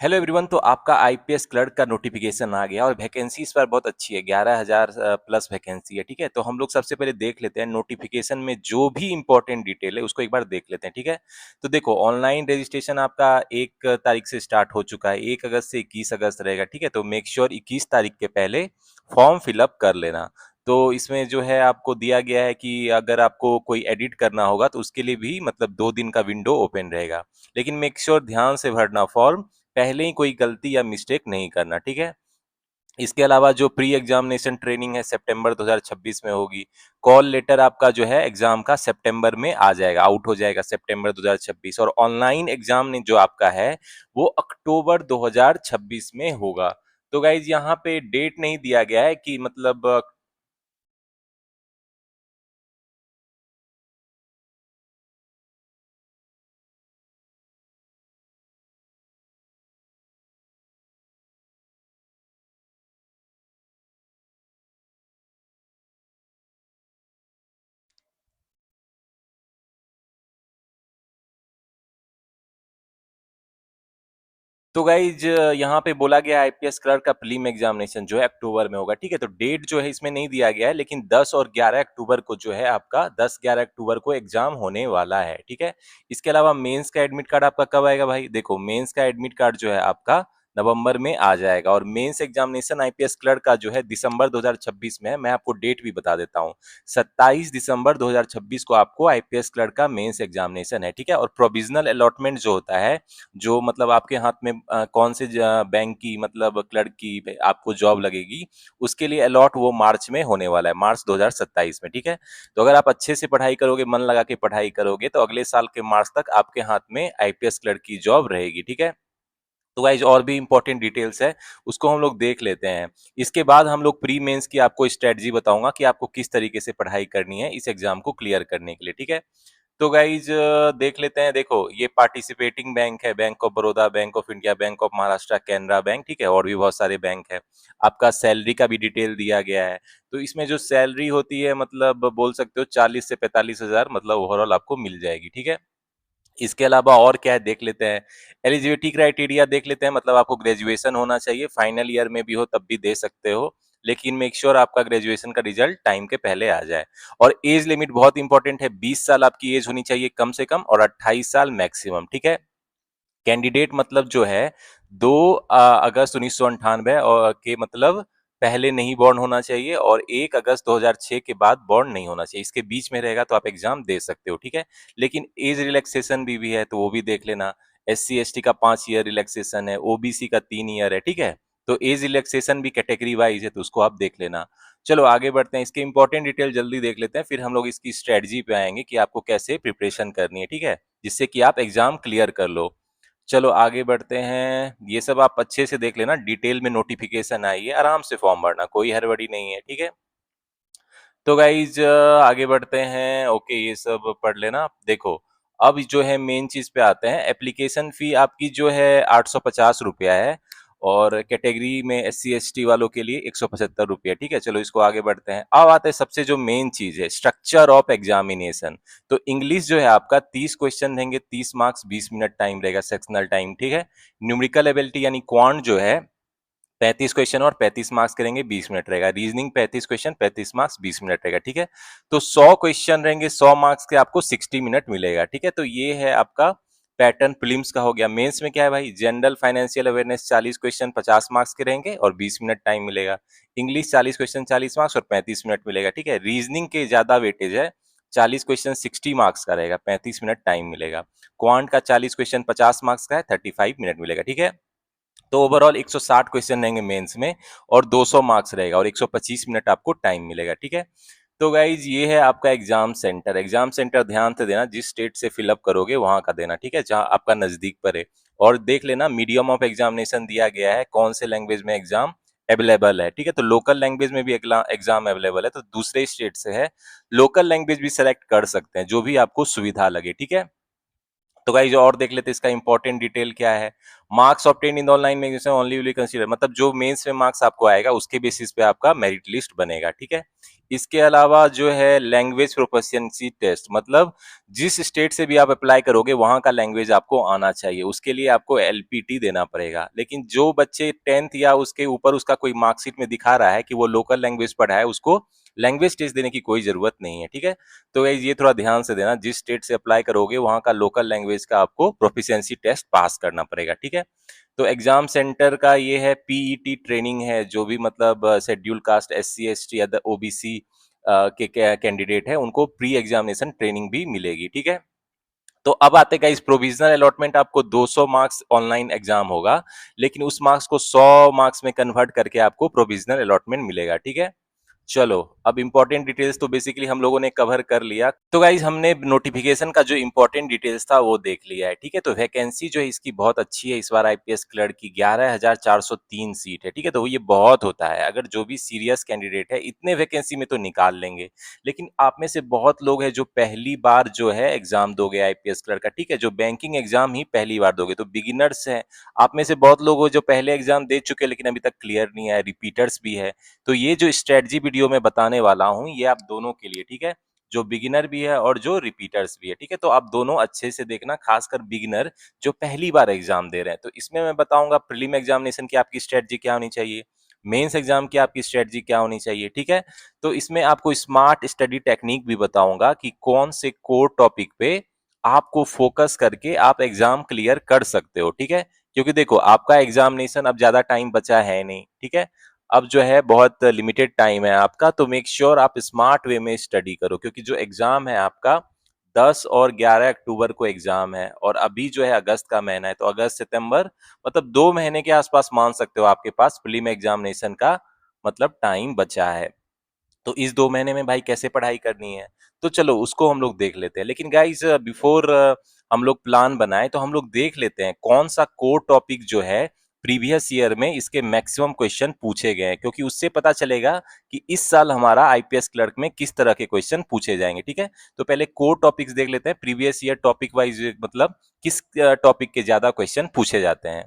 Hello everyone. तो आपका IPS clerk का नोटिफिकेशन आ गया और वैकेंसी इस बार बहुत अच्छी है। 11,000 प्लस वैकेंसी है। ठीक है, तो हम लोग सबसे पहले देख लेते हैं नोटिफिकेशन में जो भी इंपॉर्टेंट डिटेल है उसको एक बार देख लेते हैं। ठीक है, तो देखो ऑनलाइन रजिस्ट्रेशन आपका 1 तारीख से स्टार्ट हो चुका है। 1 अगस्त से 21 अगस्त रहेगा। ठीक है, तो मेक श्योर 21 तारीख के पहले फॉर्म फिलअप कर लेना। तो इसमें जो है आपको दिया गया है कि अगर आपको कोई एडिट करना होगा तो उसके लिए भी मतलब 2 दिन का विंडो ओपन रहेगा। लेकिन मेक श्योर ध्यान से भरना फॉर्म, पहले ही कोई गलती या मिस्टेक नहीं करना। ठीक है, इसके अलावा जो प्री एग्जामिनेशन ट्रेनिंग है सितंबर 2026 में होगी। कॉल लेटर आपका जो है एग्जाम का सितंबर में आ जाएगा, आउट हो जाएगा सितंबर 2026। और ऑनलाइन एग्जाम ने जो आपका है वो अक्टूबर 2026 में होगा। तो गाइज यहाँ पे डेट नहीं दिया गया है कि मतलब तो गाइज यहाँ पे बोला गया आईपीएस क्लर्क का प्रीलिम एग्जामिनेशन जो है अक्टूबर में होगा। ठीक है, तो डेट जो है इसमें नहीं दिया गया है, लेकिन 10 और 11 अक्टूबर को जो है आपका 10-11 अक्टूबर को एग्जाम होने वाला है। ठीक है, इसके अलावा मेंस का एडमिट कार्ड आपका कब आएगा भाई? देखो मेंस का एडमिट कार्ड जो है आपका नवंबर में आ जाएगा। और मेंस एग्जामिनेशन आईपीएस क्लर्क का जो है दिसंबर 2026 में है। मैं आपको डेट भी बता देता हूँ, 27 दिसंबर 2026 को आपको आईपीएस क्लर्क का मेंस एग्जामिनेशन है। ठीक है, और प्रोविजनल अलॉटमेंट जो होता है, जो मतलब आपके हाथ में कौन से बैंक की मतलब क्लर्क की आपको जॉब लगेगी, उसके लिए अलॉट वो मार्च में होने वाला है, मार्च 2027 में। ठीक है, तो अगर आप अच्छे से पढ़ाई करोगे, मन लगा के पढ़ाई करोगे, तो अगले साल के मार्च तक आपके हाथ में आईपीएस क्लर्क की जॉब रहेगी। ठीक है, तो गाइज और भी इंपॉर्टेंट डिटेल्स है, उसको हम लोग देख लेते हैं। इसके बाद हम लोग प्री मेंस की आपको स्ट्रेटजी बताऊंगा कि आपको किस तरीके से पढ़ाई करनी है इस एग्जाम को क्लियर करने के लिए। ठीक है, तो गाइज देख लेते हैं। देखो ये पार्टिसिपेटिंग बैंक है, bank of Baroda, bank of India, bank of Maharashtra, Canara bank. ठीक है, और भी बहुत सारे बैंक है। आपका सैलरी का भी डिटेल दिया गया है। तो इसमें जो सैलरी होती है मतलब बोल सकते हो 40 से 45 हजार मतलब ओवरऑल आपको मिल जाएगी। ठीक है, इसके अलावा और क्या है देख लेते हैं। एलिजिबिलिटी क्राइटेरिया देख लेते हैं, मतलब आपको ग्रेजुएशन होना चाहिए, फाइनल ईयर में भी हो तब भी दे सकते हो, लेकिन मेक श्योर आपका ग्रेजुएशन का रिजल्ट टाइम के पहले आ जाए। और एज लिमिट बहुत इंपॉर्टेंट है, 20 साल आपकी एज होनी चाहिए कम से कम, और 28 साल मैक्सिमम। ठीक है, कैंडिडेट मतलब जो है 2 अगस्त 1998 और के मतलब पहले नहीं बॉर्न होना चाहिए, और 1 अगस्त 2006 के बाद बॉर्न नहीं होना चाहिए। इसके बीच में रहेगा तो आप एग्जाम दे सकते हो। ठीक है, लेकिन एज रिलैक्सेशन भी है तो वो भी देख लेना। SC ST का 5 ईयर रिलैक्सेशन है, OBC का 3 ईयर है। ठीक है, तो एज रिलैक्सेशन भी कैटेगरी वाइज है तो उसको आप देख लेना। चलो आगे बढ़ते हैं, इसके इंपॉर्टेंट डिटेल जल्दी देख लेते हैं, फिर हम लोग इसकी स्ट्रेटजी पे आएंगे कि आपको कैसे प्रिपरेशन करनी है। ठीक है, जिससे कि आप एग्जाम क्लियर कर लो। चलो आगे बढ़ते हैं, ये सब आप अच्छे से देख लेना, डिटेल में नोटिफिकेशन आई है, आराम से फॉर्म भरना, कोई हड़बड़ी नहीं है। ठीक है, तो गाइज आगे बढ़ते हैं। ओके, ये सब पढ़ लेना। देखो अब जो है मेन चीज पे आते हैं। एप्लीकेशन फी आपकी जो है 850 रुपया है, और कैटेगरी में SC ST वालों के लिए 175 रुपया। ठीक है, चलो इसको आगे बढ़ते हैं। अब आते हैं सबसे जो मेन चीज है, स्ट्रक्चर ऑफ एग्जामिनेशन। तो इंग्लिश जो है आपका 30 क्वेश्चन रहेंगे, 30 मार्क्स, 20 मिनट टाइम रहेगा सेक्शनल टाइम। ठीक है, न्यूमेरिकल एबिलिटी यानी क्वांट जो है 35 क्वेश्चन और 35 मार्क्स करेंगे, 20 मिनट रहेगा। रीजनिंग 35 क्वेश्चन 35 मार्क्स 20 मिनट रहेगा। ठीक है, तो 100 क्वेश्चन रहेंगे, 100 मार्क्स के आपको 60 मिनट मिलेगा। ठीक है, तो ये है आपका पैटर्न। प्रीलिम्स का हो गया। मेंस में क्या है भाई, general financial awareness 40 question 50 marks के रहेंगे और 20 मिनट टाइम मिलेगा। इंग्लिश 40 क्वेश्चन 40 मार्क्स और 35 मिनट मिलेगा। ठीक है, रीजनिंग के ज्यादा वेटेज है, 40 क्वेश्चन 60 मार्क्स का रहेगा, 35 मिनट टाइम मिलेगा। क्वांट का 40 क्वेश्चन 50 मार्क्स का है, 35 मिनट मिलेगा। ठीक है, तो ओवरऑल 160 क्वेश्चन रहेंगे मेंस में, और 200 मार्क्स रहेगा, और 125 मिनट आपको टाइम मिलेगा। ठीक है, तो गाइज ये है आपका एग्जाम सेंटर। एग्जाम सेंटर ध्यान से देना, जिस स्टेट से फिलअप करोगे वहां का देना। ठीक है, जहां आपका नजदीक पड़े। और देख लेना मीडियम ऑफ एग्जामिनेशन दिया गया है, कौन से लैंग्वेज में एग्जाम अवेलेबल है। ठीक है, तो लोकल लैंग्वेज में भी एग्जाम अवेलेबल है, तो दूसरे स्टेट से है, लोकल लैंग्वेज भी सेलेक्ट कर सकते हैं, जो भी आपको सुविधा लगे। ठीक है, तो गाइस और देख लेते हैं इसका इंपॉर्टेंट डिटेल क्या है। Marks obtain in online exam only will consider, मतलब जो मेंस में मार्क्स आपको आएगा उसके बेसिस पे आपका मेरिट लिस्ट बनेगा। ठीक है, इसके अलावा जो है लैंग्वेज प्रोफिशिएंसी टेस्ट, मतलब जिस स्टेट से भी आप अप्लाई करोगे वहाँ का लैंग्वेज आपको आना चाहिए, उसके लिए आपको एलपीटी देना पड़ेगा। लेकिन जो बच्चे 10th या उसके ऊपर उसका कोई मार्कशीट में दिखा रहा है कि वो लोकल लैंग्वेज पढ़ा है, उसको लैंग्वेज टेस्ट देने की कोई ज़रूरत नहीं है, ठीक है? तो गाइस ये थोड़ा ध्यान से देना, जिस स्टेट से अप्लाई करोगे वहाँ का लोकल लैंग्वेज का आपको प्रोफिशिएंसी टेस्ट पास करना पड़ेगा, ठीक है? तो एग्जाम सेंटर का ये है, पीईटी ट्रेनिंग है, जो भी मतलब शेड्यूल कास्ट, एससी एसटी या ओबीसी के कैंडिडेट है उनको प्री एग्जामिनेशन ट्रेनिंग भी मिलेगी, ठीक है? तो अब आते हैं इस प्रोविजनल अलॉटमेंट, आपको 200 मार्क्स ऑनलाइन एग्जाम होगा, लेकिन उस मार्क्स को 100 मार्क्स में कन्वर्ट करके आपको प्रोविजनल अलॉटमेंट मिलेगा, ठीक है? चलो, अब इम्पोर्टेंट डिटेल्स तो बेसिकली हम लोगों ने कवर कर लिया। तो गाइज हमने नोटिफिकेशन का जो इम्पोर्टेंट डिटेल्स था वो देख लिया है, ठीक है? तो वैकेंसी जो है इसकी बहुत अच्छी है, इस बार आईपीएस क्लर्क की 11,403 सीट है, ठीक है? तो ये बहुत होता है, अगर जो भी सीरियस कैंडिडेट है इतने वैकेंसी में तो निकाल लेंगे। लेकिन आप में से बहुत लोग हैं जो पहली बार जो है एग्जाम दोगे आईपीएस क्लर्क का, ठीक है? जो बैंकिंग एग्जाम ही पहली बार दोगे, तो बिगिनर्स हैं। आप में से बहुत लोग हो जो पहले एग्जाम दे चुके हैं लेकिन अभी तक क्लियर नहीं है, रिपीटर्स भी है। तो ये जो स्ट्रेटजी वीडियो मैं बताने वाला हूँ ये आप दोनों के लिए, ठीक है? जो बिगिनर भी है और जो रिपीटर्स भी है, ठीक है? तो आप दोनों अच्छे से देखना, खासकर बिगिनर जो पहली बार एग्जाम दे रहे हैं। तो इसमें मैं बताऊंगा प्रीलिम एग्जामिनेशन की आपकी स्ट्रेटजी क्या होनी चाहिए, मेंस एग्जाम की आपकी स्ट्रेटजी क्या होनी चाहिए, ठीक है? तो इसमें आपको स्मार्ट स्टडी टेक्निक भी बताऊंगा कि कौन से कोर टॉपिक पे आपको फोकस करके आप एग्जाम क्लियर कर सकते हो, ठीक है? क्योंकि देखो आपका एग्जामिनेशन अब ज्यादा टाइम बचा है नहीं, ठीक है? अब जो है बहुत लिमिटेड टाइम है आपका, तो मेक श्योर आप स्मार्ट वे में स्टडी करो, क्योंकि जो एग्जाम है आपका 10 और 11 अक्टूबर को एग्जाम है, और अभी जो है अगस्त का महीना है, तो अगस्त सितंबर मतलब 2 महीने के आसपास मान सकते हो आपके पास प्रीलिम एग्जामिनेशन का मतलब टाइम बचा है। तो इस 2 महीने में भाई कैसे पढ़ाई करनी है, तो चलो उसको हम लोग देख लेते हैं। लेकिन गाइज बिफोर हम लोग प्लान बनाए तो हम लोग देख लेते हैं कौन सा कोर टॉपिक जो है प्रीवियस ईयर में इसके मैक्सिमम क्वेश्चन पूछे गए हैं, क्योंकि उससे पता चलेगा कि इस साल हमारा आईपीएस क्लर्क में किस तरह के क्वेश्चन पूछे जाएंगे, ठीक है? तो पहले कोर टॉपिक्स देख लेते हैं, प्रीवियस ईयर टॉपिक वाइज, मतलब किस टॉपिक के ज्यादा क्वेश्चन पूछे जाते हैं।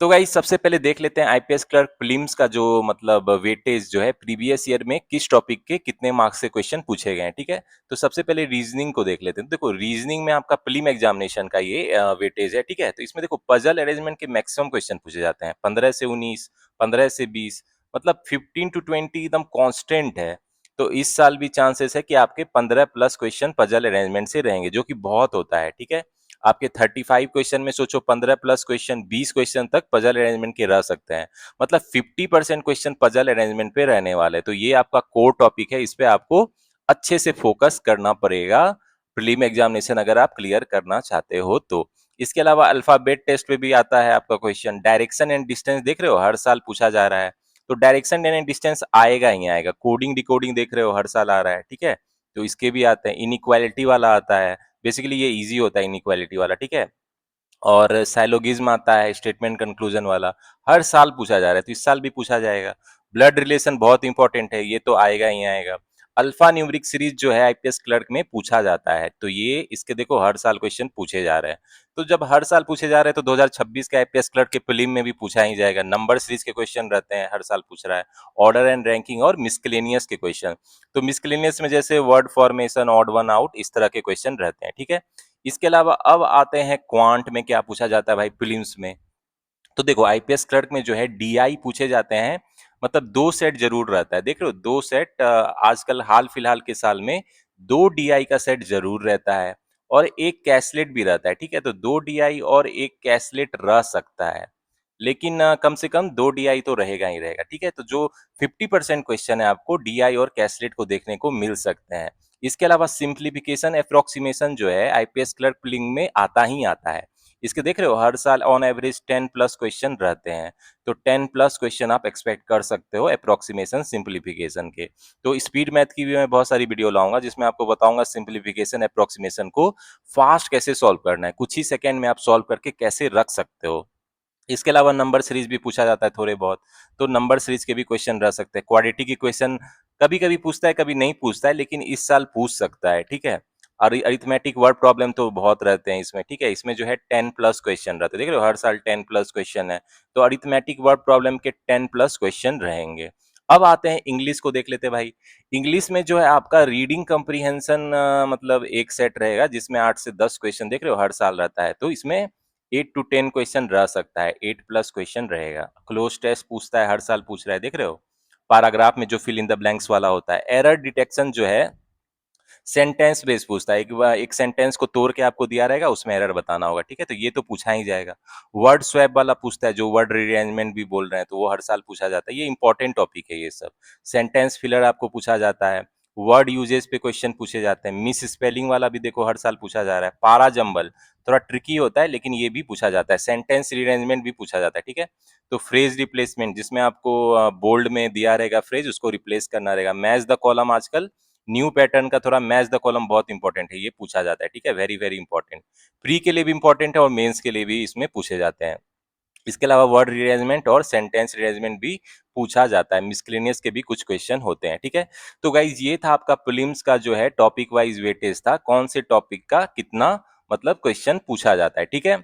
तो गाइस सबसे पहले देख लेते हैं आईपीएस क्लर्क प्रीलिम्स का जो मतलब वेटेज जो है प्रीवियस ईयर में किस टॉपिक के कितने मार्क्स से क्वेश्चन पूछे गए हैं, ठीक है? तो सबसे पहले रीजनिंग को देख लेते हैं। देखो रीजनिंग में आपका प्रीलिम एग्जामिनेशन का ये वेटेज है, ठीक है? तो इसमें देखो पजल अरेंजमेंट के मैक्सिमम क्वेश्चन पूछे जाते हैं, 15 से 19, 15 से 20, मतलब 15 to 20 एकदम कांस्टेंट है। तो इस साल भी चांसेस है कि आपके 15 प्लस क्वेश्चन पजल अरेंजमेंट से रहेंगे, जो कि बहुत होता है, ठीक है? आपके 35 क्वेश्चन में सोचो 15 प्लस क्वेश्चन, 20 क्वेश्चन तक पजल अरेंजमेंट के रह सकते हैं, मतलब 50% क्वेश्चन पजल अरेंजमेंट पे रहने वाले हैं। तो ये आपका कोर टॉपिक है, इस पे आपको अच्छे से फोकस करना पड़ेगा प्रीलिम एग्जामिनेशन अगर आप क्लियर करना चाहते हो तो। इसके अलावा अल्फाबेट टेस्ट पे भी आता है आपका क्वेश्चन, डायरेक्शन एंड डिस्टेंस देख रहे हो हर साल पूछा जा रहा है, तो डायरेक्शन एंड डिस्टेंस आएगा ही आएगा। कोडिंग डिकोडिंग देख रहे हो हर साल आ रहा है, ठीक है? तो इसके भी आते हैं, इनइक्वालिटी वाला आता है, बेसिकली ये इजी होता है इनइक्वालिटी वाला, ठीक है? और साइलोगिज्म आता है, स्टेटमेंट कंक्लूजन वाला, हर साल पूछा जा रहा है, तो इस साल भी पूछा जाएगा। ब्लड रिलेशन बहुत इंपॉर्टेंट है, ये तो आएगा ही आएगा। अल्फा न्यूमरिक सीरीज जो है आईपीएस क्लर्क में पूछा जाता है, तो ये इसके देखो हर साल क्वेश्चन पूछे जा रहे हैं। तो जब हर साल पूछे जा रहे हैं तो 2026 के आईपीएस क्लर्क के प्रीलिम में भी पूछा ही जाएगा। नंबर सीरीज के क्वेश्चन रहते हैं, हर साल पूछ रहा है। ऑर्डर एंड रैंकिंग और मिसलेनियस के क्वेश्चन, तो मिसलेनियस में जैसे word formation, odd one out, इस तरह के क्वेश्चन रहते हैं, ठीक है? इसके अलावा अब आते हैं क्वांट में क्या पूछा जाता है भाई प्रीलिम्स में। तो देखो आईपीएस क्लर्क में जो है डीआई पूछे जाते हैं, मतलब 2 सेट जरूर रहता है, देख रहे हो 2 सेट, आजकल हाल फिलहाल के साल में 2 डीआई का सेट जरूर रहता है, और एक कैसलेट भी रहता है, ठीक है? तो 2 डीआई और एक कैसलेट रह सकता है, लेकिन कम से कम 2 डीआई तो रहेगा ही रहेगा, ठीक है? तो जो 50% क्वेश्चन है आपको डीआई और कैसलेट को देखने को मिल सकते हैं। इसके अलावा सिंप्लीफिकेशन अप्रोक्सीमेशन जो है आईपीएस क्लर्क प्रीलिम में आता ही आता है। इसके देख रहे हो हर साल ऑन एवरेज 10 प्लस क्वेश्चन रहते हैं, तो 10 प्लस क्वेश्चन आप एक्सपेक्ट कर सकते हो अप्रोक्सीमेशन सिंप्लीफिकेशन के। तो स्पीड मैथ की भी मैं बहुत सारी वीडियो लाऊंगा जिसमें आपको बताऊंगा सिंप्लीफिकेशन अप्रोक्सीमेशन को फास्ट कैसे सॉल्व करना है, कुछ ही सेकंड में आप सॉल्व करके कैसे रख सकते हो। इसके अलावा नंबर सीरीज भी पूछा जाता है थोड़े बहुत, तो नंबर सीरीज के भी क्वेश्चन रह सकते हैं। क्वाड्रेटिक इक्वेशन कभी कभी पूछता है कभी नहीं पूछता है, लेकिन इस साल पूछ सकता है, ठीक है? और अरिथमेटिक वर्ड प्रॉब्लम तो बहुत रहते हैं इसमें, ठीक है? इसमें जो है 10 प्लस क्वेश्चन रहते हैं, देख रहे हो हर साल 10 प्लस क्वेश्चन है, तो अरिथमेटिक वर्ड प्रॉब्लम के 10 प्लस क्वेश्चन रहेंगे। अब आते हैं इंग्लिश को देख लेते हैं भाई। इंग्लिश में जो है आपका रीडिंग कम्प्रीहेंशन मतलब एक सेट रहेगा जिसमें 8 से 10 क्वेश्चन देख रहे हो हर साल रहता है, तो इसमें 8 टू 10 क्वेश्चन रह सकता है, 8 प्लस क्वेश्चन रहेगा। क्लोज टेस्ट पूछता है, हर साल पूछ रहा है, देख रहे हो। पैराग्राफ में जो फिल इन द ब्लैंक्स वाला होता है। एरर डिटेक्शन जो है सेंटेंस बेस पूछता है, एक सेंटेंस को तोड़ के आपको दिया रहेगा, उसमें एरर बताना होगा, ठीक है, तो ये तो पूछा ही जाएगा। वर्ड स्वैप वाला पूछता है, जो वर्ड रीअरेंजमेंट भी बोल रहे हैं, तो वो हर साल पूछा जाता है, ये इंपॉर्टेंट टॉपिक है ये सब। सेंटेंस फिलर आपको पूछा जाता है। वर्ड यूजेस पे क्वेश्चन पूछे जाते हैं। मिस स्पेलिंग वाला भी देखो हर साल पूछा जा रहा है। पारा जंबल थोड़ा ट्रिकी होता है, लेकिन ये भी पूछा जाता है। सेंटेंस रीअरेंजमेंट भी पूछा जाता है, ठीक है। तो फ्रेज रिप्लेसमेंट, जिसमें आपको बोल्ड में दिया रहेगा फ्रेज, उसको रिप्लेस करना रहेगा। मैच द कॉलम, आजकल न्यू पैटर्न का थोड़ा मैच द कॉलम बहुत इंपॉर्टेंट है, ये पूछा जाता है, ठीक है, वेरी वेरी इंपॉर्टेंट। प्री के लिए भी इंपॉर्टेंट है और मेंस के लिए भी इसमें पूछे जाते हैं। इसके अलावा वर्ड रीअरेंजमेंट और सेंटेंस रीअरेंजमेंट भी पूछा जाता है। मिसलेनियस के भी कुछ क्वेश्चन होते हैं, ठीक है। तो गाइज ये था आपका प्रीलिम्स का जो है टॉपिक वाइज वेटेज था, कौन से टॉपिक का कितना मतलब क्वेश्चन पूछा जाता है, ठीक है।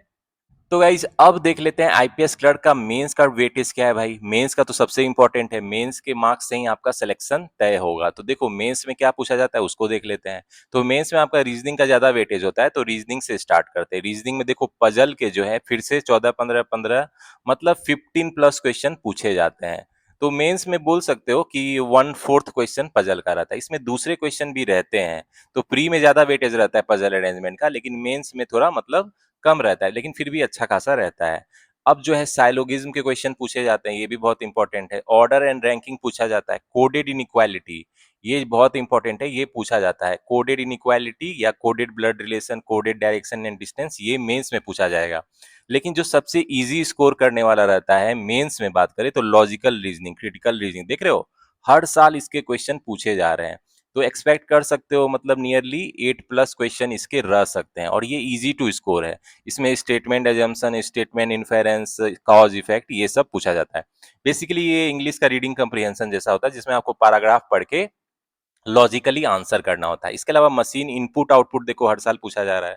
तो गाइज अब देख लेते हैं आईपीएस क्लर्क का मेंस का वेटेज क्या है भाई। मेंस का तो सबसे इंपॉर्टेंट है, मेंस के मार्क्स से ही आपका सिलेक्शन तय होगा। तो देखो मेंस में क्या पूछा जाता है उसको देख लेते हैं। तो मेंस में आपका रीजनिंग का ज्यादा वेटेज होता है, तो रीजनिंग से स्टार्ट करते हैं। रीजनिंग में देखो पजल के जो है फिर से 14 15 15 मतलब 15 प्लस क्वेश्चन पूछे जाते हैं। तो मेंस में बोल सकते हो कि 1/4 क्वेश्चन पजल का रहता है, इसमें दूसरे क्वेश्चन भी रहते हैं। तो प्री में ज्यादा वेटेज रहता है पजल अरेंजमेंट का, लेकिन मेंस में थोड़ा मतलब कम रहता है, लेकिन फिर भी अच्छा खासा रहता है। अब जो है साइलोगिज्म के क्वेश्चन पूछे जाते हैं, ये भी बहुत इंपॉर्टेंट है। ऑर्डर एंड रैंकिंग पूछा जाता है। कोडेड इनइक्वालिटी, ये बहुत इंपॉर्टेंट है, ये पूछा जाता है। कोडेड इनइक्वालिटी या coded blood relation, coded direction and distance, ये मेंस में पूछा जाएगा। लेकिन जो सबसे इजी स्कोर करने वाला रहता है मेंस में बात करें तो लॉजिकल रीजनिंग, क्रिटिकल रीजनिंग, देख रहे हो हर साल इसके क्वेश्चन पूछे जा रहे हैं। तो एक्सपेक्ट कर सकते हो मतलब नियरली 8 प्लस क्वेश्चन इसके रह सकते हैं, और ये इजी टू स्कोर है। इसमें statement assumption, statement inference, cause effect, ये सब पूछा जाता है। बेसिकली ये इंग्लिश का रीडिंग कंप्रीहेंशन जैसा होता है, जिसमें आपको पैराग्राफ पढ़ के लॉजिकली आंसर करना होता है। इसके अलावा मशीन इनपुट आउटपुट देखो हर साल पूछा जा रहा है।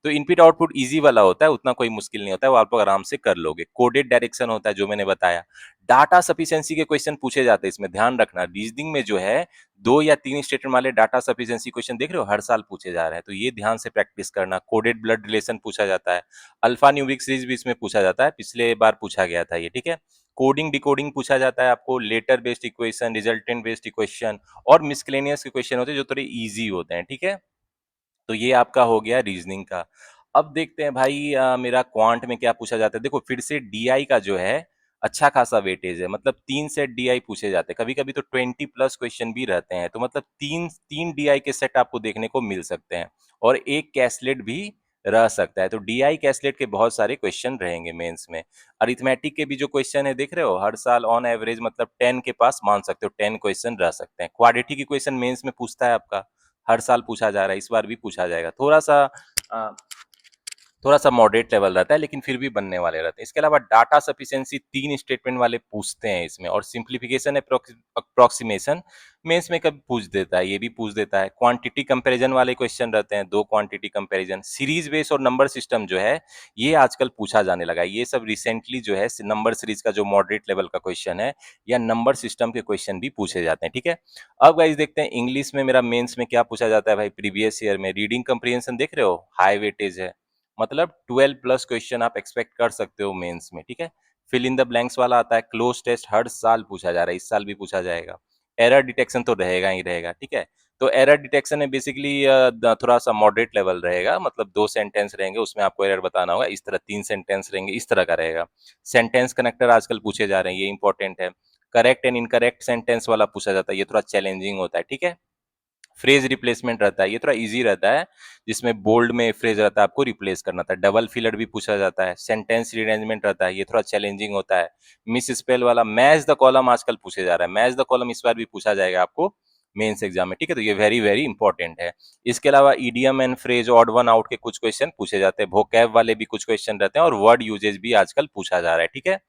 तो इनपुट आउटपुट इजी वाला होता है, उतना कोई मुश्किल नहीं होता है, वो आप लोग आराम से कर लोगे। कोडेड डायरेक्शन होता है जो मैंने बताया। डाटा सफिशिएंसी के क्वेश्चन पूछे जाते हैं, इसमें ध्यान रखना। रीजनिंग में जो है 2 या 3 स्टेटमेंट वाले डाटा सफिशिएंसी क्वेश्चन देख रहे हो हर साल पूछे जा रहे हैं, तो ये ध्यान से प्रैक्टिस करना। कोडेड ब्लड रिलेशन पूछा जाता है। अल्फा न्यूमेरिक सीरीज भी इसमें पूछा जाता है, पिछले बार पूछा गया था ये, ठीक है। कोडिंग डिकोडिंग पूछा जाता है आपको। Letter based equation, resultant based equation और मिसलेनियस के क्वेश्चन होते हैं जो थोड़े इजी होते हैं, ठीक है। तो ये आपका हो गया रीजनिंग का। अब देखते हैं भाई मेरा क्वांट में क्या पूछा जाता है। देखो फिर से डीआई का जो है अच्छा खासा वेटेज है, मतलब 3 सेट डीआई पूछे जाते हैं, कभी कभी तो 20 प्लस क्वेश्चन भी रहते हैं, तो मतलब तीन तीन डीआई के सेट आपको देखने को मिल सकते हैं, और एक कैसलेट भी रह सकता है। तो डीआई कैसलेट के बहुत सारे क्वेश्चन रहेंगे मेंस में। अरिथमेटिक के भी जो क्वेश्चन है देख रहे हो हर साल ऑन एवरेज मतलब 10 के पास मान सकते हो, 10 क्वेश्चन रह सकते हैं। क्वाड्रेटिक इक्वेशन मेंस में पूछता है आपका, हर साल पूछा जा रहा है, इस बार भी पूछा जाएगा। थोड़ा सा मॉडरेट लेवल रहता है, लेकिन फिर भी बनने वाले रहते हैं। इसके अलावा डाटा सफिशिएंसी 3 स्टेटमेंट वाले पूछते हैं इसमें, और सिंप्लीफिकेशन अप्रोक्सीमेशन में इसमें कभी पूछ देता है, ये भी पूछ देता है। क्वांटिटी कंपैरिजन वाले क्वेश्चन रहते हैं, 2 क्वांटिटी कंपैरिजन। सीरीज बेस और नंबर सिस्टम जो है ये आजकल पूछा जाने लगा है। ये सब रिसेंटली जो है नंबर सीरीज का जो मॉडरेट लेवल का क्वेश्चन है या नंबर सिस्टम के क्वेश्चन भी पूछे जाते हैं, ठीक है। अब गाइस देखते हैं इंग्लिश में मेरा मेंस में क्या पूछा जाता है भाई। प्रीवियस ईयर में रीडिंग कंप्रीहेंशन देख रहे हो हाई वेटेज है, मतलब 12 प्लस क्वेश्चन आप एक्सपेक्ट कर सकते हो मेंस में, ठीक है। फिल इन द ब्लैंक्स वाला आता है। क्लोज टेस्ट हर साल पूछा जा रहा है, इस साल भी पूछा जाएगा। एरर डिटेक्शन तो रहेगा ही रहेगा, ठीक है। तो एरर डिटेक्शन में बेसिकली थोड़ा सा मॉडरेट लेवल रहेगा, मतलब 2 सेंटेंस रहेंगे उसमें आपको एरर बताना होगा, इस तरह 3 सेंटेंस रहेंगे, इस तरह का रहेगा। सेंटेंस कनेक्टर आजकल पूछे जा रहे हैं, ये इंपॉर्टेंट है। करेक्ट एंड इनकरेक्ट सेंटेंस वाला पूछा जाता है, ये थोड़ा चैलेंजिंग होता है, ठीक है। फ्रेज रिप्लेसमेंट रहता है, ये थोड़ा इजी रहता है, जिसमें बोल्ड में फ्रेज रहता है आपको रिप्लेस करना था। डबल फिलर भी पूछा जाता है। सेंटेंस रीअरेंजमेंट रहता है, ये थोड़ा चैलेंजिंग होता है। मिस स्पेल वाला मैच द कॉलम आजकल पूछे जा रहा है, मैच द कॉलम इस बार भी पूछा जाएगा आपको मेंस एग्जाम में, ठीक है। तो ये वेरी वेरी इंपॉर्टेंट है। इसके अलावा idiom and phrase, odd one out के कुछ क्वेश्चन पूछे जाते हैं। वोकैब वाले भी कुछ क्वेश्चन रहते हैं, और वर्ड यूजेज भी आजकल पूछा जा रहा है, ठीक है।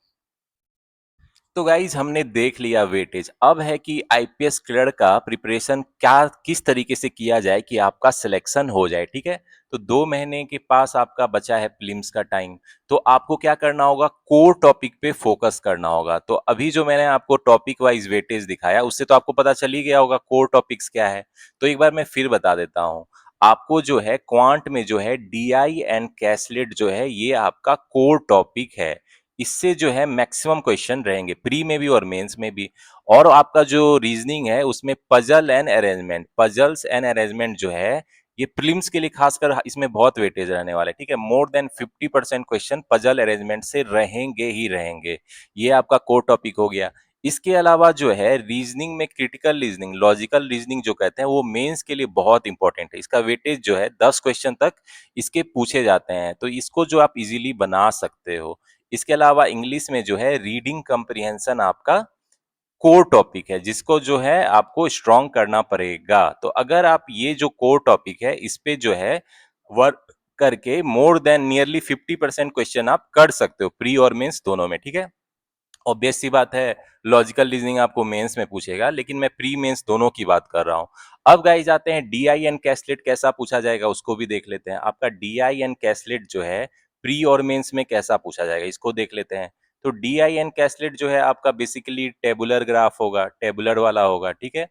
तो गाइज हमने देख लिया वेटेज। अब है कि आईपीएस क्लियर का प्रिपरेशन क्या किस तरीके से किया जाए कि आपका सिलेक्शन हो जाए, ठीक है। तो 2 महीने के पास आपका बचा है प्रीलिम्स का टाइम। तो आपको क्या करना होगा, कोर टॉपिक पे फोकस करना होगा। तो अभी जो मैंने आपको टॉपिक वाइज वेटेज दिखाया उससे तो आपको पता चल ही गया होगा कोर टॉपिक्स क्या है। तो एक बार मैं फिर बता देता हूँ। आपको जो है क्वांट में जो है डीआई एंड कैसलेट जो है ये आपका कोर टॉपिक है। इससे जो है मैक्सिमम क्वेश्चन रहेंगे प्री में भी और मेंस में भी। और आपका जो रीजनिंग है उसमें पजल्स एंड अरेंजमेंट जो है ये प्रीलिम्स के लिए खासकर इसमें बहुत वेटेज रहने वाला है, ठीक है। More than 50% question puzzle arrangement से रहेंगे ही रहेंगे। ये आपका कोर टॉपिक हो गया। इसके अलावा जो है रीजनिंग में क्रिटिकल रीजनिंग, लॉजिकल रीजनिंग जो कहते हैं वो मेंस के लिए बहुत इंपॉर्टेंट है। इसका वेटेज जो है 10 क्वेश्चन तक इसके पूछे जाते हैं, तो इसको जो आप इजीली बना सकते हो। इसके अलावा इंग्लिश में जो है रीडिंग कम्प्रिहेंशन आपका कोर टॉपिक है जिसको जो है आपको स्ट्रॉन्ग करना पड़ेगा। तो अगर आप ये जो कोर टॉपिक है इस पे जो है वर्क करके मोर देन नियरली 50% क्वेश्चन आप कर सकते हो प्री और मेंस दोनों में, ठीक है। ऑब्वियस सी बात है लॉजिकल रीजनिंग आपको मेंस में पूछेगा, लेकिन मैं प्री मेंस दोनों की बात कर रहा हूं। अब गाइस आते हैं डीआई एंड कैसलेट कैसा पूछा जाएगा उसको भी देख लेते हैं। आपका डीआई एंड कैसलेट जो है प्री और मेंस में कैसा पूछा जाएगा इसको देख लेते हैं। तो डीआई एंड कैसलेट जो है आपका बेसिकली टेबुलर ग्राफ होगा, टेबुलर वाला होगा, ठीक है।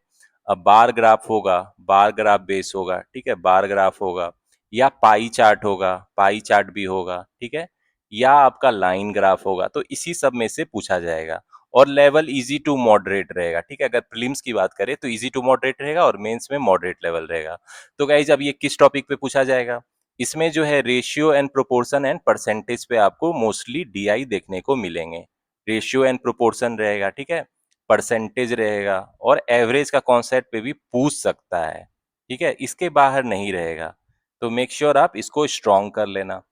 अब बार ग्राफ होगा, बार ग्राफ बेस होगा, ठीक है, बार ग्राफ होगा, या पाई चार्ट होगा, पाई चार्ट भी होगा, ठीक है, या आपका लाइन ग्राफ होगा। तो इसी सब में से पूछा जाएगा। और लेवल इजी टू मॉडरेट रहेगा, ठीक है। अगर प्रीलिम्स की बात करें तो इजी टू मॉडरेट रहेगा और मेंस में मॉडरेट लेवल रहेगा। तो गाइज अब ये किस टॉपिक पे पूछा जाएगा, इसमें जो है ratio and proportion and percentage पे आपको मोस्टली डीआई देखने को मिलेंगे। रेशियो एंड प्रोपोर्शन रहेगा, ठीक है, परसेंटेज रहेगा और एवरेज का कॉन्सेप्ट पे भी पूछ सकता है, ठीक है, इसके बाहर नहीं रहेगा। तो मेक श्योर आप इसको स्ट्रॉन्ग कर लेना।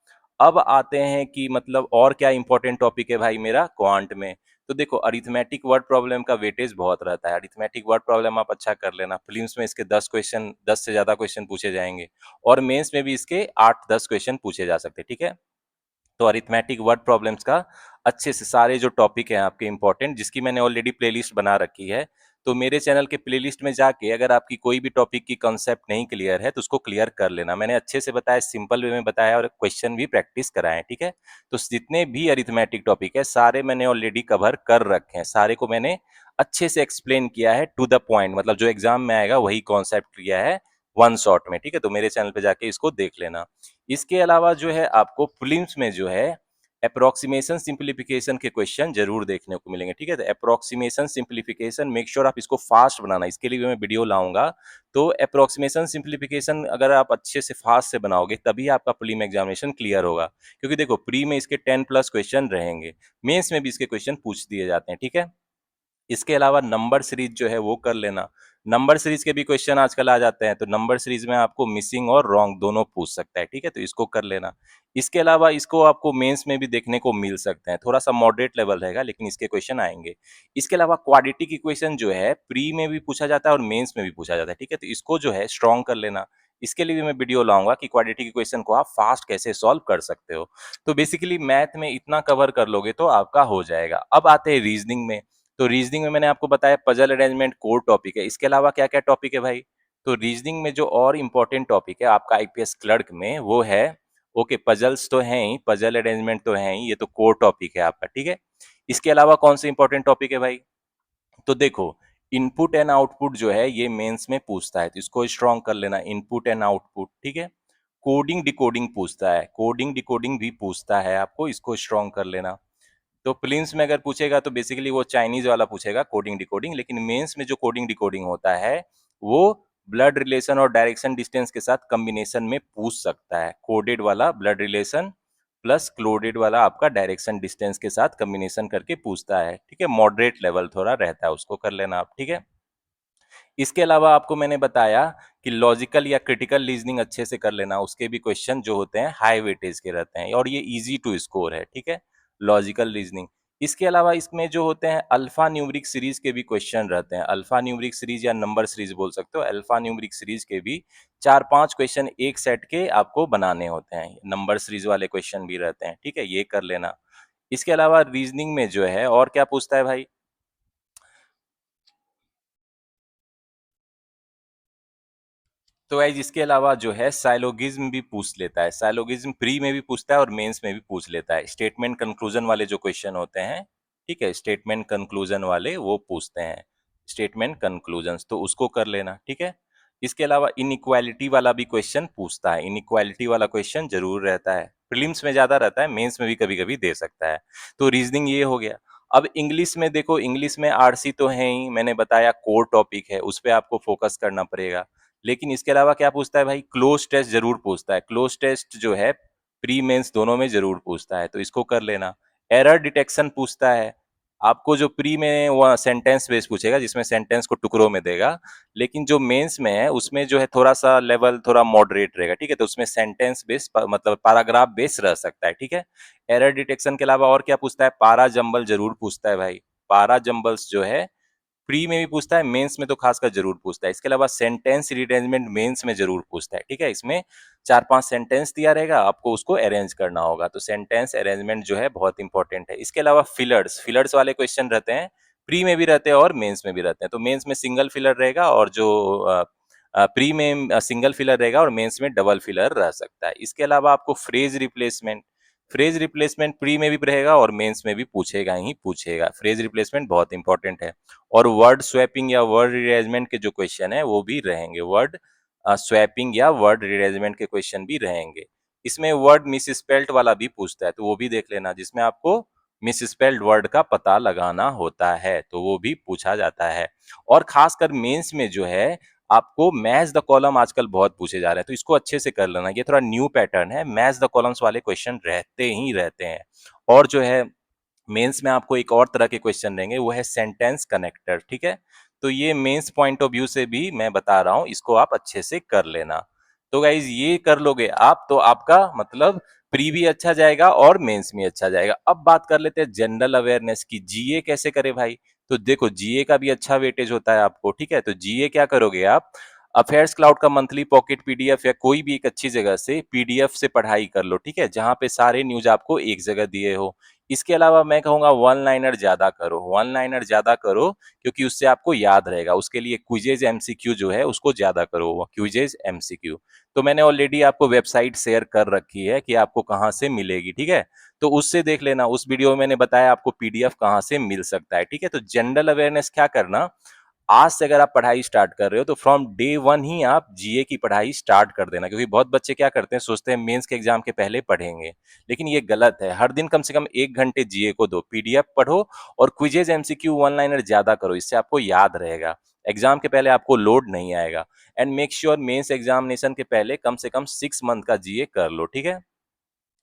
अब आते हैं कि मतलब और क्या इंपॉर्टेंट टॉपिक है भाई मेरा क्वांट में। तो देखो अरिथमेटिक वर्ड प्रॉब्लम का वेटेज बहुत रहता है। अरिथमेटिक वर्ड प्रॉब्लम आप अच्छा कर लेना। प्रीलिम्स में इसके 10 क्वेश्चन, 10 से ज्यादा क्वेश्चन पूछे जाएंगे और मेंस में भी इसके 8-10 क्वेश्चन पूछे जा सकते हैं, ठीक है। तो अरिथमेटिक वर्ड प्रॉब्लम्स का अच्छे से सारे जो टॉपिक हैं आपके इंपॉर्टेंट, जिसकी मैंने ऑलरेडी प्लेलिस्ट बना रखी है। तो मेरे चैनल के प्लेलिस्ट में जाके अगर आपकी कोई भी टॉपिक की कॉन्सेप्ट नहीं क्लियर है तो उसको क्लियर कर लेना। मैंने अच्छे से बताया, सिंपल वे में बताया और क्वेश्चन भी प्रैक्टिस कराए, ठीक है। तो जितने भी अरिथमेटिक टॉपिक है सारे मैंने ऑलरेडी कवर कर रखे हैं, सारे को मैंने अच्छे से एक्सप्लेन किया है टू द पॉइंट, मतलब जो एग्जाम में आएगा वही कॉन्सेप्ट किया है वन शॉट में, ठीक है। तो मेरे चैनल पे जाके इसको देख लेना। इसके अलावा जो है आपको प्रीलिम्स में जो है अप्रोक्सीमेशन सिंप्लीफिकेशन के क्वेश्चन जरूर देखने को मिलेंगे, ठीक है। तो अप्रोक्सीमेशन सिंप्लीफिकेशन मेक श्योर आप इसको फास्ट बनाना, इसके लिए भी मैं वीडियो लाऊंगा। तो अप्रोक्सीमेशन सिंप्लीफिकेशन अगर आप अच्छे से फास्ट से बनाओगे तभी आपका प्रीलिम एग्जामिनेशन क्लियर होगा। क्योंकि देखो प्री में इसके 10+ क्वेश्चन रहेंगे, मेंस में भी इसके क्वेश्चन पूछ दिए जाते हैं, ठीक है। इसके अलावा नंबर सीरीज जो है वो कर लेना। नंबर सीरीज के भी क्वेश्चन आजकल आ जाते हैं, तो नंबर सीरीज में आपको मिसिंग और रॉन्ग दोनों पूछ सकता है, ठीक है, तो इसको कर लेना। इसके अलावा इसको आपको मेंस में भी देखने को मिल सकते हैं, थोड़ा सा मॉडरेट लेवल रहेगा लेकिन इसके क्वेश्चन आएंगे। इसके अलावा क्वाड्रेटिक इक्वेशन जो है प्री में भी पूछा जाता है और मेंस में भी पूछा जाता है, ठीक है, तो इसको जो है स्ट्रॉन्ग कर लेना। इसके लिए भी मैं वीडियो लाऊंगा कि क्वाड्रेटिक इक्वेशन को आप फास्ट कैसे सॉल्व कर सकते हो। तो बेसिकली मैथ में इतना कवर कर लोगे तो आपका हो जाएगा। अब आते हैं रीजनिंग में। तो रीजनिंग में मैंने आपको बताया पजल अरेंजमेंट कोर टॉपिक है। इसके अलावा क्या क्या टॉपिक है भाई, तो रीजनिंग में जो और इम्पोर्टेंट टॉपिक है आपका आईपीएस क्लर्क में वो है, ओके, पजल्स तो हैं ही, पजल अरेंजमेंट तो है ही, ये तो कोर टॉपिक है आपका, ठीक है। इसके अलावा कौन से इंपॉर्टेंट टॉपिक है भाई, तो देखो इनपुट एंड आउटपुट जो है ये मेंस में पूछता है, तो इसको स्ट्रॉन्ग कर लेना, इनपुट एंड आउटपुट, ठीक है। कोडिंग डिकोडिंग पूछता है, कोडिंग डिकोडिंग भी पूछता है आपको, इसको स्ट्रॉन्ग कर लेना। तो प्रीलिम्स में अगर पूछेगा तो बेसिकली वो चाइनीज वाला पूछेगा कोडिंग डिकोडिंग, लेकिन मेंस में जो कोडिंग डिकोडिंग होता है वो ब्लड रिलेशन और डायरेक्शन डिस्टेंस के साथ कॉम्बिनेशन में पूछ सकता है। कोडेड वाला ब्लड रिलेशन प्लस क्लोडेड वाला आपका डायरेक्शन डिस्टेंस के साथ कॉम्बिनेशन करके पूछता है, ठीक है। मॉडरेट लेवल थोड़ा रहता है, उसको कर लेना आप, ठीक है। इसके अलावा आपको मैंने बताया कि लॉजिकल या क्रिटिकल रीजनिंग अच्छे से कर लेना, उसके भी क्वेश्चन जो होते हैं हाई वेटेज के रहते हैं और ये इजी टू स्कोर है, ठीक है, लॉजिकल रीजनिंग। इसके अलावा इसमें जो होते हैं अल्फा न्यूमरिक सीरीज के भी क्वेश्चन रहते हैं। अल्फा न्यूमरिक सीरीज या नंबर सीरीज बोल सकते हो, अल्फा न्यूमरिक सीरीज के भी 4-5 क्वेश्चन एक सेट के आपको बनाने होते हैं, नंबर सीरीज वाले क्वेश्चन भी रहते हैं, ठीक है, ये कर लेना। इसके अलावा रीजनिंग में जो है और क्या पूछता है भाई, तो गाइज इसके अलावा जो है साइलोगिज्म भी पूछ लेता है, साइलोगिज्म प्री में भी पूछता है और मेंस में भी पूछ लेता है। स्टेटमेंट कंक्लूजन वाले जो क्वेश्चन होते हैं, ठीक है, स्टेटमेंट कंक्लूजन वाले वो पूछते हैं, स्टेटमेंट कंक्लूजन्स, तो उसको कर लेना, ठीक है। इसके अलावा इनइक्वालिटी वाला भी क्वेश्चन पूछता है, इनइक्वालिटी वाला क्वेश्चन जरूर रहता है, प्रीलिम्स में ज्यादा रहता है, मेंस में भी कभी कभी दे सकता है। तो रीजनिंग ये हो गया। अब इंग्लिश में देखो, इंग्लिश में आरसी तो है ही, मैंने बताया कोर टॉपिक है, उस पर आपको फोकस करना पड़ेगा। लेकिन इसके अलावा क्या पूछता है भाई, क्लोज टेस्ट जरूर पूछता है, क्लोज टेस्ट जो है प्री मेंस दोनों में जरूर पूछता है, तो इसको कर लेना। एरर डिटेक्शन पूछता है आपको, जो प्री में वो सेंटेंस बेस पूछेगा जिसमें सेंटेंस को टुकड़ों में देगा, लेकिन जो मेंस में है उसमें जो है थोड़ा सा लेवल थोड़ा मॉडरेट रहेगा, ठीक है, तो उसमें सेंटेंस बेस मतलब पैराग्राफ बेस रह सकता है, ठीक है। एरर डिटेक्शन के अलावा और क्या पूछता है, पारा जंबल जरूर पूछता है भाई, पारा जंबल्स जो है प्री में भी पूछता है, मेंस में तो खासकर जरूर पूछता है। इसके अलावा सेंटेंस रीअरेंजमेंट मेंस में जरूर पूछता है, ठीक है। इसमें 4-5 सेंटेंस दिया रहेगा, आपको उसको अरेंज करना होगा, तो सेंटेंस अरेंजमेंट जो है बहुत इंपॉर्टेंट है। इसके अलावा फिलर्स, फिलर्स वाले क्वेश्चन रहते हैं, प्री में भी रहते हैं और मेंस में भी रहते हैं। तो मेंस में सिंगल फिलर रहेगा, और जो प्री में सिंगल फिलर रहेगा, और मेंस में डबल फिलर रह सकता है। इसके अलावा आपको phrase replacement, phrase replacement pre में भी रहेगा और मेंस में भी पूछेगा ही पूछेगा, फ्रेज रिप्लेसमेंट बहुत इंपॉर्टेंट है। और वर्ड स्वैपिंग या वर्ड रिअरेंजमेंट के जो क्वेश्चन है वो भी रहेंगे, वर्ड स्वैपिंग या वर्ड रिअरेंजमेंट के क्वेश्चन भी रहेंगे। इसमें वर्ड मिसस्पेल्ड वाला भी पूछता है, तो वो भी देख लेना, जिसमें आपको मिसस्पेल्ड वर्ड का पता लगाना होता है, तो वो भी पूछा जाता है। और खासकर मेंस में जो है आपको मैच द कॉलम आजकल बहुत पूछे जा रहे हैं, तो इसको अच्छे से कर लेना, ये थोड़ा न्यू पैटर्न है, मैच द कॉलम्स वाले क्वेश्चन रहते ही रहते हैं। और जो है मेंस में आपको एक और तरह के क्वेश्चन रहेंगे, वो है सेंटेंस कनेक्टर, ठीक है। तो ये मेंस पॉइंट ऑफ व्यू से भी मैं बता रहा हूं, इसको आप अच्छे से कर लेना। तो गाइज ये कर लोगे आप, तो आपका मतलब प्री भी अच्छा जाएगा और मेंस भी अच्छा जाएगा। अब बात कर लेते हैं जनरल अवेयरनेस की, जीए कैसे करे भाई। तो देखो जीए का भी अच्छा वेटेज होता है आपको, ठीक है। तो जीए क्या करोगे आप, अफेयर्स क्लाउड का मंथली पॉकेट पीडीएफ या कोई भी एक अच्छी जगह से पीडीएफ से पढ़ाई कर लो, ठीक है, जहां पे सारे न्यूज आपको एक जगह दिए हो। इसके अलावा मैं कहूंगा वन लाइनर ज्यादा करो, वन लाइनर ज्यादा करो, क्योंकि उससे आपको याद रहेगा। उसके लिए क्विजेज एमसीक्यू जो है उसको ज्यादा करो, क्विजेज एमसीक्यू। तो मैंने ऑलरेडी आपको वेबसाइट शेयर कर रखी है कि आपको कहाँ से मिलेगी, ठीक है। तो उससे देख लेना, उस वीडियो में मैंने बताया आपको पीडीएफ कहाँ से मिल सकता है, ठीक है। तो जनरल अवेयरनेस क्या करना, आज से अगर आप पढ़ाई स्टार्ट कर रहे हो तो फ्रॉम डे वन ही आप जीए की पढ़ाई स्टार्ट कर देना, क्योंकि बहुत बच्चे क्या करते हैं, सोचते हैं मेंस के एग्जाम के पहले पढ़ेंगे, लेकिन ये गलत है। हर दिन कम से कम 1 घंटे जीए को दो, पीडीएफ पढ़ो और क्विजेज एमसीक्यू वन लाइनर ज्यादा करो, इससे आपको याद रहेगा, एग्जाम के पहले आपको लोड नहीं आएगा। And make sure mains examination के पहले कम से कम 6 मंथ का जीए कर लो, ठीक है,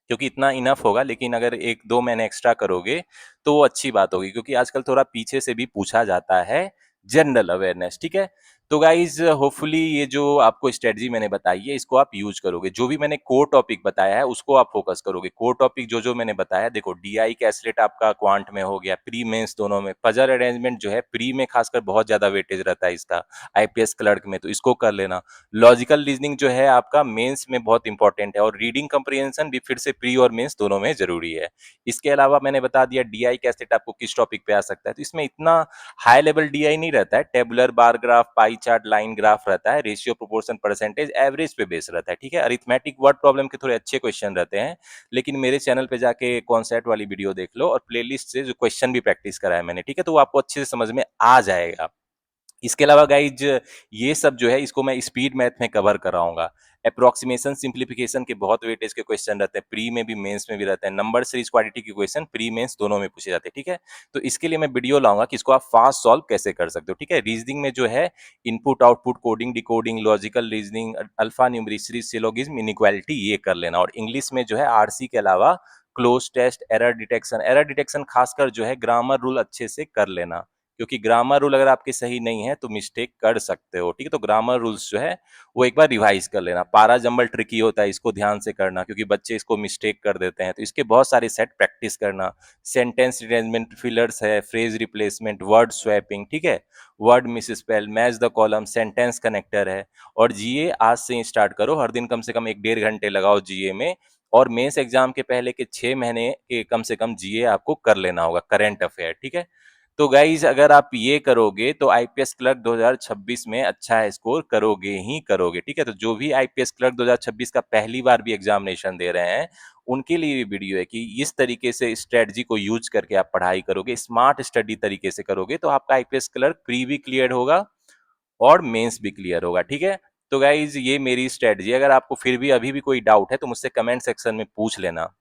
क्योंकि इतना इनफ होगा। लेकिन अगर 1-2 महीने एक्स्ट्रा करोगे तो वो अच्छी बात होगी, क्योंकि आजकल थोड़ा पीछे से भी पूछा जाता है जनरल अवेयरनेस, ठीक है। तो गाइज होपफुली ये जो आपको स्ट्रेटजी मैंने बताई है इसको आप यूज करोगे, जो भी मैंने कोर टॉपिक बताया है उसको आप फोकस करोगे। कोर टॉपिक जो जो मैंने बताया, देखो डीआई कैसलेट आपका क्वांट में हो गया, प्री मेंस दोनों में, पजल अरेंजमेंट जो है प्री में खासकर बहुत ज्यादा वेटेज रहता है इसका, आईपीएस क्लर्क में, तो इसको कर लेना। लॉजिकल रीजनिंग जो है आपका मेंस में बहुत इंपॉर्टेंट है, और रीडिंग कंप्रिहेंशन भी फिर से प्री और मेंस दोनों में जरूरी है। इसके अलावा मैंने बता दिया डीआई कैसेट आपको किस टॉपिक पे आ सकता है, तो इसमें इतना हाई लेवल डीआई नहीं रहता है, tabular bar graph, pie chart, line graph रहता है, रेशियो प्रोपोर्शन परसेंटेज एवरेज पे बेस रहता है, ठीक है। अरिथमेटिक वर्ड प्रॉब्लम के थोड़े अच्छे क्वेश्चन रहते हैं, लेकिन मेरे चैनल पे जाके कॉन्सेप्ट वाली वीडियो देख लो, और प्लेलिस्ट से जो क्वेश्चन भी प्रैक्टिस कराया मैंने, ठीक है, तो वो आपको अच्छे से समझ में आ जाएगा। इसके अलावा गाइज ये सब जो है इसको मैं स्पीड मैथ में कवर कराऊंगा। अप्रोक्सीमेशन सिंप्लीफिकेशन के बहुत वेटेज के क्वेश्चन रहते हैं, प्री में भी मेंस में भी रहते हैं, नंबर सीरीज क्वाड्रेटिक के क्वेश्चन प्री मेंस दोनों में पूछे जाते हैं, ठीक है। तो इसके लिए मैं वीडियो लाऊंगा कि इसको आप फास्ट सॉल्व कैसे कर सकते हो, ठीक है। रीजनिंग में जो है input output coding decoding logical reasoning alpha numeric series syllogism inequality ये कर लेना। और इंग्लिश में जो है आरसी के अलावा cloze test, error detection, error detection खासकर जो है ग्रामर रूल अच्छे से कर लेना, क्योंकि ग्रामर रूल अगर आपके सही नहीं है तो मिस्टेक कर सकते हो, ठीक है। तो ग्रामर रूल्स जो है वो एक बार रिवाइज कर लेना। पारा जंबल ट्रिकी होता है, इसको ध्यान से करना, क्योंकि बच्चे इसको मिस्टेक कर देते हैं, तो इसके बहुत सारे सेट प्रैक्टिस करना। सेंटेंस अरेंजमेंट, फिलर्स है, फ्रेज रिप्लेसमेंट, वर्ड स्वैपिंग, ठीक है, word misspell, match the column, sentence connector है। और जीए आज से ही स्टार्ट करो, हर दिन कम से कम 1-1.5 घंटे लगाओ जीए में, और मेंस एग्जाम के पहले के 6 महीने के कम से कम जीए आपको कर लेना होगा, करंट अफेयर, ठीक है। तो गाइज अगर आप ये करोगे तो आईपीएस क्लर्क 2026 में अच्छा स्कोर करोगे ही करोगे, ठीक है। तो जो भी आईपीएस क्लर्क 2026 का पहली बार भी एग्जामिनेशन दे रहे हैं, उनके लिए भी वीडियो है कि इस तरीके से स्ट्रेटजी को यूज करके आप पढ़ाई करोगे, स्मार्ट स्टडी तरीके से करोगे तो आपका आईपीएस क्लर्क प्री भी क्लियर होगा और मेंस भी क्लियर होगा, ठीक है। तो गाइज ये मेरी स्ट्रेटजी, अगर आपको फिर भी अभी भी कोई डाउट है तो मुझसे कमेंट सेक्शन में पूछ लेना।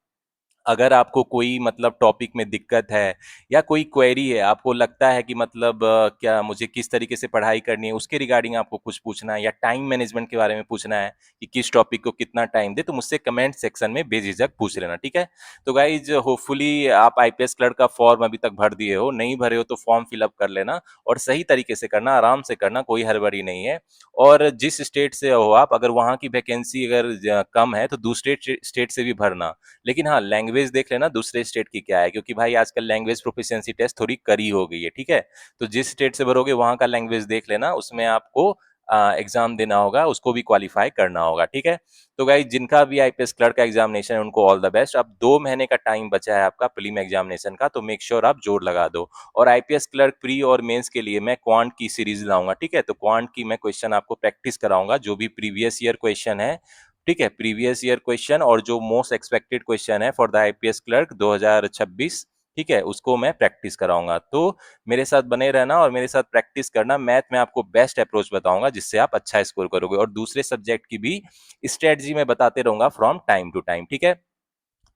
अगर आपको कोई मतलब टॉपिक में दिक्कत है या कोई क्वेरी है, आपको लगता है कि मतलब क्या मुझे किस तरीके से पढ़ाई करनी है, उसके रिगार्डिंग आपको कुछ पूछना है या टाइम मैनेजमेंट के बारे में पूछना है कि किस टॉपिक को कितना टाइम दे, तो मुझसे कमेंट सेक्शन में बेझिझक पूछ लेना, ठीक है। तो गाइज होपफुली आप आईपीएस क्लर्क का फॉर्म अभी तक भर दिए हो, नहीं भरे हो तो फॉर्म फिलअप कर लेना और सही तरीके से करना, आराम से करना, कोई हड़बड़ी नहीं है। और जिस स्टेट से हो आप, अगर वहाँ की वैकेंसी अगर कम है तो दूसरे स्टेट से भी भरना। लेकिन हाँ, लैंग्वेज देख लेना दूसरे स्टेट की क्या है, क्योंकि भाई आजकल लैंग्वेज प्रोफिशिएंसी टेस्ट थोड़ी कड़ी हो गई है, ठीक है। तो जिस स्टेट से भरोगे वहां का लैंग्वेज देख लेना, उसमें आपको एग्जाम देना होगा, उसको भी क्वालिफाई करना होगा, ठीक है। तो गाइस जिनका भी आईपीएस क्लर्क का एग्जामिनेशन है उनको ऑल द बेस्ट। अब 2 महीने का टाइम बचा है आपका प्रीलिम एग्जामिनेशन का, तो मेक श्योर आप जोर लगा दो। और आईपीएस क्लर्क प्री और मेंस के लिए मैं क्वांट की सीरीज लाऊंगा, ठीक है। तो क्वांट की मैं क्वेश्चन आपको प्रैक्टिस कराऊंगा, जो भी प्रीवियस ईयर क्वेश्चन है, ठीक है, प्रीवियस ईयर क्वेश्चन और जो मोस्ट एक्सपेक्टेड क्वेश्चन है फॉर द आईपीएस क्लर्क 2026, ठीक है, उसको मैं प्रैक्टिस कराऊंगा। तो मेरे साथ बने रहना और मेरे साथ प्रैक्टिस करना। मैथ में आपको बेस्ट अप्रोच बताऊंगा जिससे आप अच्छा स्कोर करोगे, और दूसरे सब्जेक्ट की भी स्ट्रेटजी में बताते रहूंगा फ्रॉम टाइम टू टाइम, ठीक है।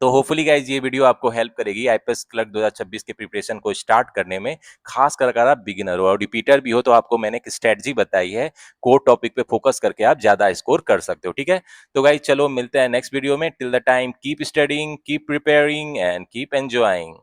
तो होपफुली गाइज ये वीडियो आपको हेल्प करेगी आईपीएस क्लर्क 2026 के प्रिपरेशन को स्टार्ट करने में, खास कर अगर आप बिगिनर हो और रिपीटर भी हो तो आपको मैंने एक स्ट्रेटजी बताई है, कोर टॉपिक पे फोकस करके आप ज्यादा स्कोर कर सकते हो, ठीक है। तो गाइज चलो मिलते हैं नेक्स्ट वीडियो में, till the time keep studying, keep preparing and keep enjoying.